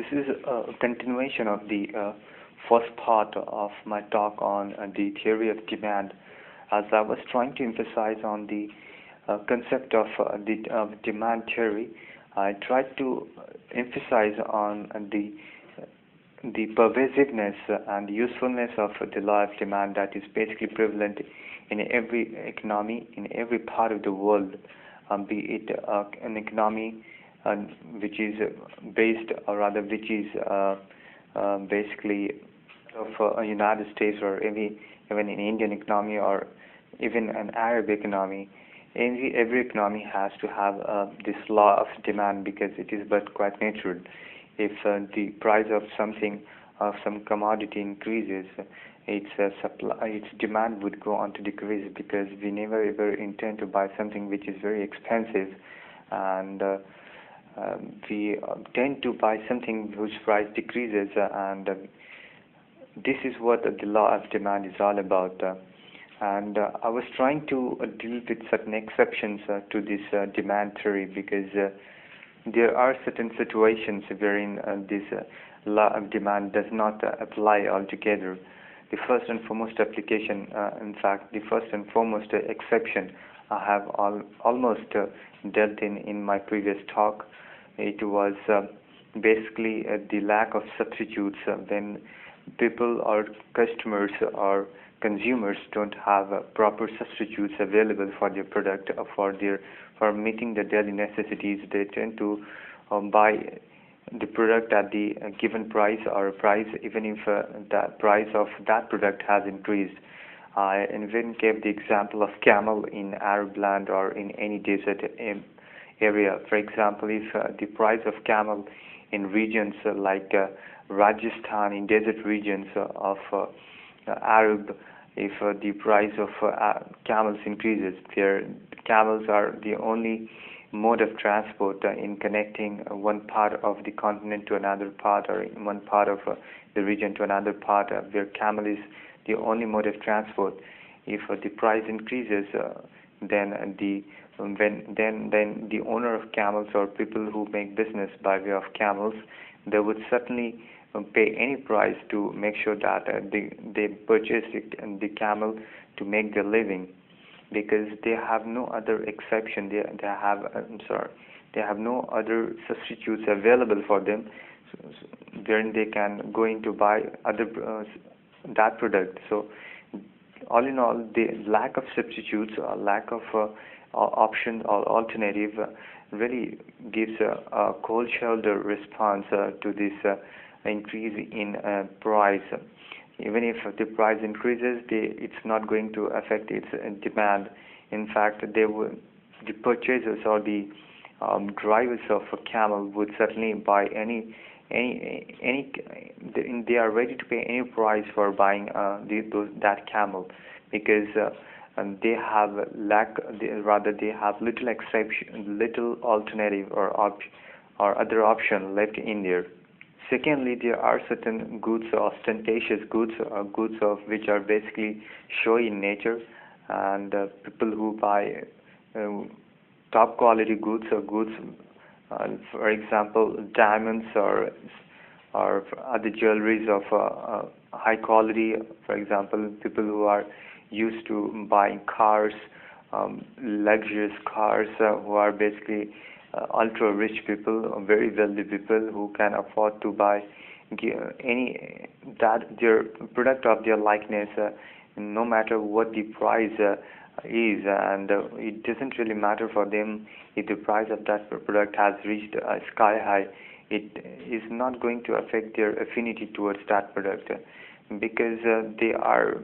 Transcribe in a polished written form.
This is a continuation of the first part of my talk on the theory of demand, as I was trying to emphasize on the concept of the demand theory. I tried to emphasize on the pervasiveness and usefulness of the law of demand that is basically prevalent in every economy, in every part of the world, be it an economy which is based, or rather which is basically of a United States, or even an Indian economy, or even an Arab economy. Every economy has to have this law of demand, because it is but quite natural. If the price of something, of some commodity increases, its demand would go on to decrease, because we never ever intend to buy something which is very expensive, and we tend to buy something whose price decreases, and this is what the law of demand is all about. And I was trying to deal with certain exceptions to this demand theory, because there are certain situations wherein this law of demand does not apply altogether. The first and foremost application, in fact, the first and foremost exception I have almost dealt in my previous talk. It was basically the lack of substitutes when people or customers or consumers don't have proper substitutes available for their product, for meeting the daily necessities. They tend to buy the product at the given price, or price even if the price of that product has increased. I even gave the example of camel in Arab land or in any desert area. For example, if the price of camel in regions like Rajasthan, in desert regions of Arab, if the price of camels increases, camels are the only mode of transport in connecting one part of the continent to another part, or in one part of the region to another part, where camel is the only mode of transport. If the price increases, then the owner of camels, or people who make business by way of camels, they would certainly pay any price to make sure that they purchase the camel to make their living, because they have no other exception. They have no other substitutes available for them, wherein they can go in to buy that product. So all in all, the lack of substitutes, or lack of option or alternative really gives a cold shoulder response to this increase in price. Even if the price increases, it's not going to affect its demand. In fact, the purchasers or the drivers of a camel would certainly buy they are ready to pay any price for buying that camel, because they have little alternative or other option left in there. Secondly, there are certain goods, ostentatious goods, goods of which are basically showy in nature, and people who buy top quality goods, or goods, for example, diamonds or other jewelries of high quality. For example, people who are used to buying cars, luxurious cars, who are basically ultra rich people, very wealthy people, who can afford to buy their product of their likeness, no matter what the price is, and it doesn't really matter for them if the price of that product has reached sky high. It is not going to affect their affinity towards that product, because they are